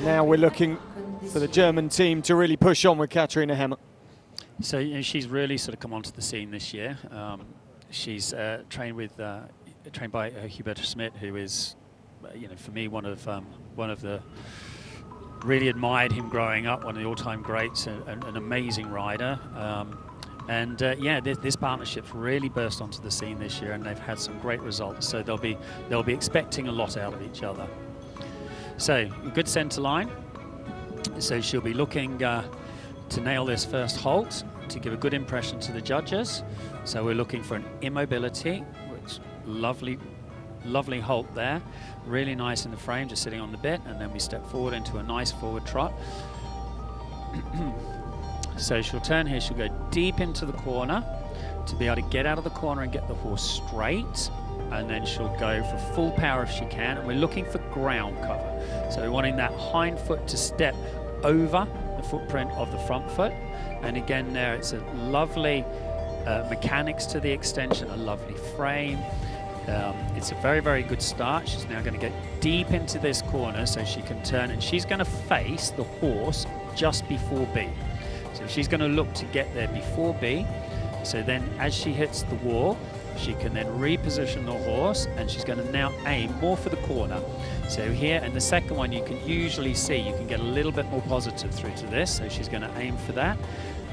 Now we're looking for the German team to really push on with Katharina Hemmer. So she's really sort of come onto the scene this year. She's trained by Hubert Schmidt, who is, for me, one of the really admired him growing up, one of the all-time greats, an amazing rider. This partnership's really burst onto the scene this year, and they've had some great results. So they'll be expecting a lot out of each other. So a good centre line. So she'll be looking to nail this first halt to give a good impression to the judges. So we're looking for an immobility, which lovely halt there, really nice in the frame, just sitting on the bit, and then we step forward into a nice forward trot. So she'll turn here, she'll go deep into the corner to be able to get out of the corner and get the horse straight, and then she'll go for full power if she can, and we're looking for ground cover. So we're wanting that hind foot to step over the footprint of the front foot, and again there it's a lovely mechanics to the extension, a lovely frame. It's a very, very good start. She's now going to get deep into this corner so she can turn, and she's going to face the horse just before B. So she's going to look to get there before B. So then as she hits the wall, she can then reposition the horse, and she's going to now aim more for the corner. So here, and the second one you can usually see, you can get a little bit more positive through to this. So she's going to aim for that.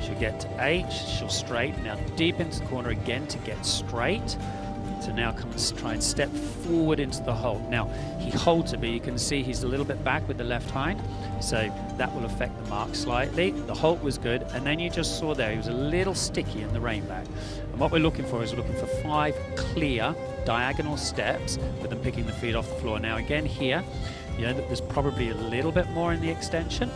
She'll get to H, she'll straight, now deep into the corner again to get straight. So now come and try and step forward into the halt. Now he holds it, but you can see he's a little bit back with the left hind, so that will affect the mark slightly. The halt was good, and then you just saw there he was a little sticky in the rein back. And what we're looking for is we're looking for 5 clear diagonal steps with them picking the feet off the floor. Now again here, there's probably a little bit more in the extension.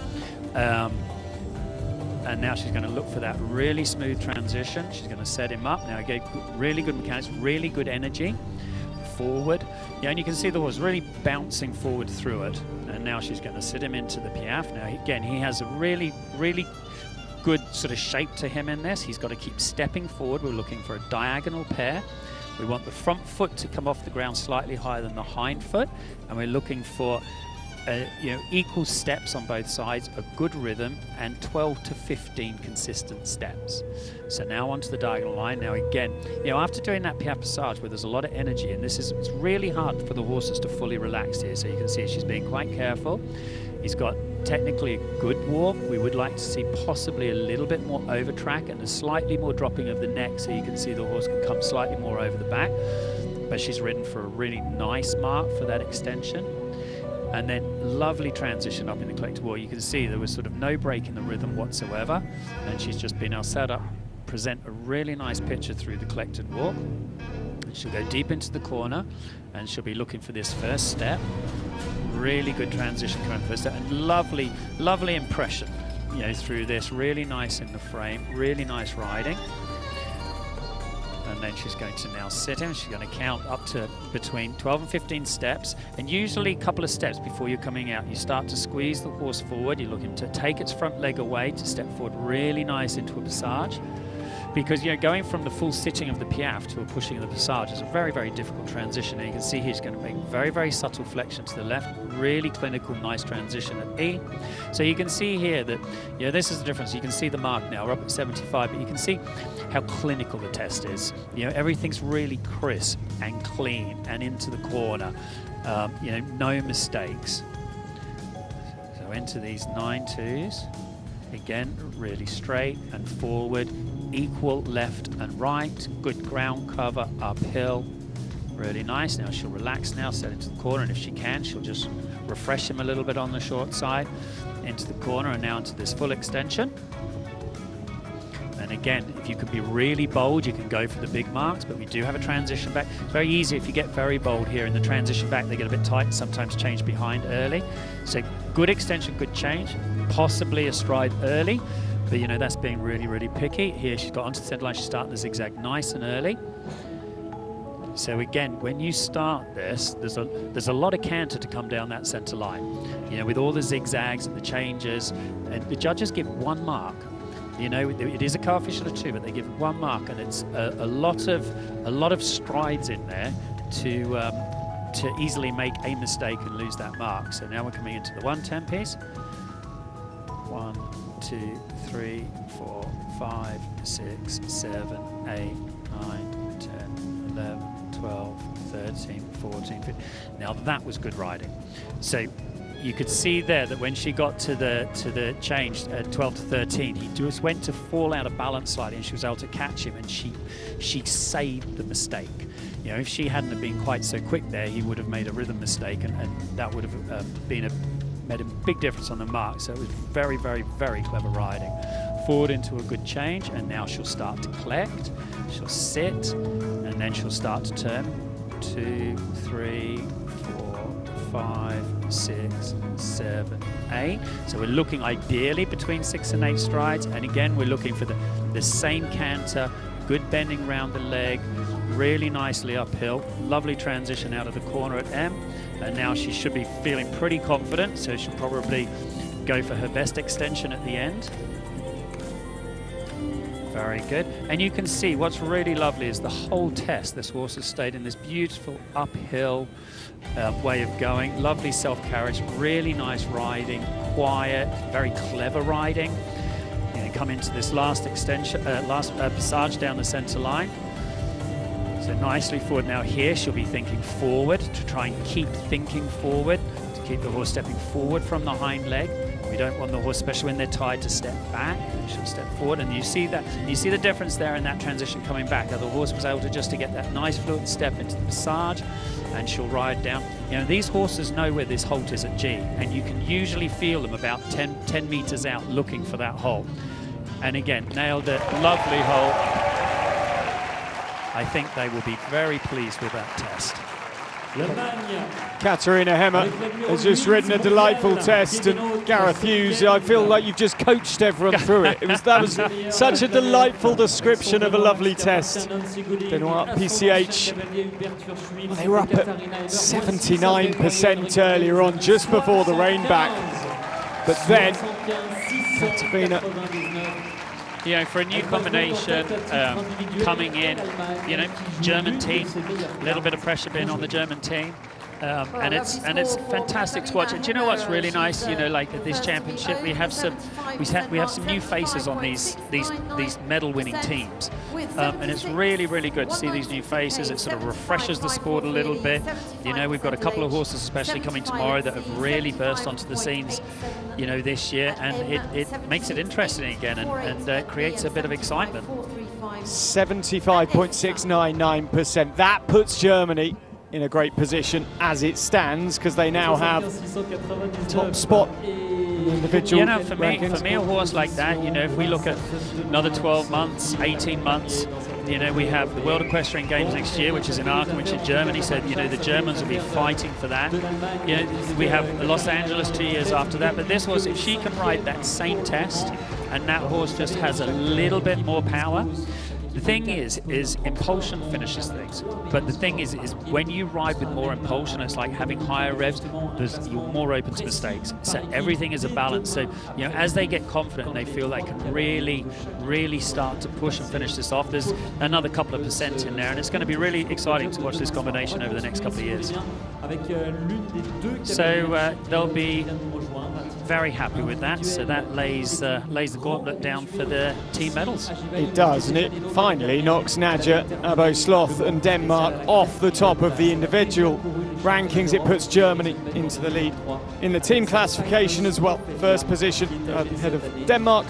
And now she's going to look for that really smooth transition. She's going to set him up. Now again, really good mechanics, really good energy. Forward. And you can see the horse really bouncing forward through it. And now she's going to sit him into the piaffe. Now again, he has a really, really good sort of shape to him in this. He's got to keep stepping forward. We're looking for a diagonal pair. We want the front foot to come off the ground slightly higher than the hind foot. And we're looking for equal steps on both sides, a good rhythm, and 12 to 15 consistent steps. So now onto the diagonal line. Now again, after doing that piaffe passage where there's a lot of energy, and it's really hard for the horses to fully relax here. So you can see she's being quite careful. He's got technically a good walk. We would like to see possibly a little bit more over track and a slightly more dropping of the neck, so you can see the horse can come slightly more over the back. But she's ridden for a really nice mark for that extension. And then lovely transition up in the collected wall. You can see there was sort of no break in the rhythm whatsoever, and she's just been now set up, present a really nice picture through the collected walk. And she'll go deep into the corner, and she'll be looking for this first step. Really good transition coming first step, and lovely, lovely impression, through this. Really nice in the frame, really nice riding. And then she's going to now sit him. She's going to count up to between 12 and 15 steps. And usually a couple of steps before you're coming out, you start to squeeze the horse forward. You're looking to take its front leg away to step forward really nice into a passage. Because going from the full sitting of the piaffe to a pushing of the passage is a very, very difficult transition. And you can see he's going to make very, very subtle flexion to the left, really clinical, nice transition at E. So you can see here that, this is the difference. You can see the mark now, we're up at 75, but you can see how clinical the test is. Everything's really crisp and clean and into the corner. No mistakes. So into these 9-2s. Again, really straight and forward, equal left and right, good ground cover, uphill, really nice. Now she'll relax now, set into the corner, and if she can, she'll just refresh him a little bit on the short side, into the corner, and now into this full extension. And again, if you could be really bold, you can go for the big marks, but we do have a transition back. It's very easy if you get very bold here in the transition back, they get a bit tight and sometimes change behind early. So good extension, good change, possibly a stride early, but that's being really, really picky. Here she's got onto the center line, she's starting the zigzag nice and early. So again, when you start this, there's a lot of canter to come down that center line. With all the zigzags and the changes, and the judges give 1 mark. It is a coefficient of 2, but they give 1 mark, and it's a lot of strides in there to to easily make a mistake and lose that mark. So now we're coming into the 110 piece. 1, 2, 3, 4, 5, 6, 7, 8, 9, 10, 11, 12, 13, 14, 15. Now that was good riding. So you could see there that when she got to the change at 12 to 13, he just went to fall out of balance slightly, and she was able to catch him, and she saved the mistake. You know, if she hadn't have been quite so quick there, he would have made a rhythm mistake, and that would have made a big difference on the mark. So it was very, very, very clever riding. Forward into a good change, and now she'll start to collect. She'll sit, and then she'll start to turn. 2, 3, 4, 5, 6, 7, 8. So we're looking ideally between 6 and 8 strides, and again we're looking for the same canter, good bending around the leg, really nicely uphill, lovely transition out of the corner at M, and now she should be feeling pretty confident, so she'll probably go for her best extension at the end. Very good. And you can see what's really lovely is the whole test this horse has stayed in this beautiful uphill way of going. Lovely self-carriage, really nice riding, quiet, very clever riding. You know, come into this last extension, last passage down the center line. So nicely forward. Now here she'll be thinking forward to try and keep thinking forward, to keep the horse stepping forward from the hind leg. We don't want the horse, especially when they're tied, to step back. She'll step forward, and you see the difference there in that transition coming back. How the horse was able to get that nice fluid step into the passage, and she'll ride down. You know, these horses know where this halt is at G, and you can usually feel them about 10 meters out looking for that halt. And again, nailed it, lovely halt. I think they will be very pleased with that test. Katharina Hemmer has just ridden a delightful test, and Gareth Hughes, I feel like you've just coached everyone through it. That was such a delightful description of a lovely test. Denoix, PCH, they were up at 79% earlier on, just before the rain back. But then, Katharina, you know, for a new combination coming in, you know, German team, a little bit of pressure being on the German team, and it's fantastic to watch. And do you know what's really nice? You know, like at this championship, we have some new faces on these medal-winning teams, and it's really, really good to see these new faces. It sort of refreshes the sport a little bit. You know, we've got a couple of horses, especially coming tomorrow, that have really burst onto the scenes, you know, this year, and it makes it interesting again, and creates a bit of excitement. 75.699%. That puts Germany in a great position as it stands, because they now have top spot in the individual. You know, for me, a horse like that, you know, if we look at another 12 months, 18 months, you know, we have the World Equestrian Games next year, which is in Aachen, which is Germany, so, you know, the Germans will be fighting for that. You know, we have Los Angeles 2 years after that, but this horse, if she can ride that same test, and that horse just has a little bit more power. The thing is impulsion finishes things. But the thing is when you ride with more impulsion, it's like having higher revs, you're more open to mistakes. So everything is a balance. So, you know, as they get confident and they feel they can really, really start to push and finish this off, there's another couple of percent in there, and it's going to be really exciting to watch this combination over the next couple of years. So they'll be very happy with that. So that lays the gauntlet down for the team medals. It does, and it finally knocks Nadja, Abo Sloth and Denmark off the top of the individual rankings. It puts Germany into the lead in the team classification as well. First position ahead of Denmark.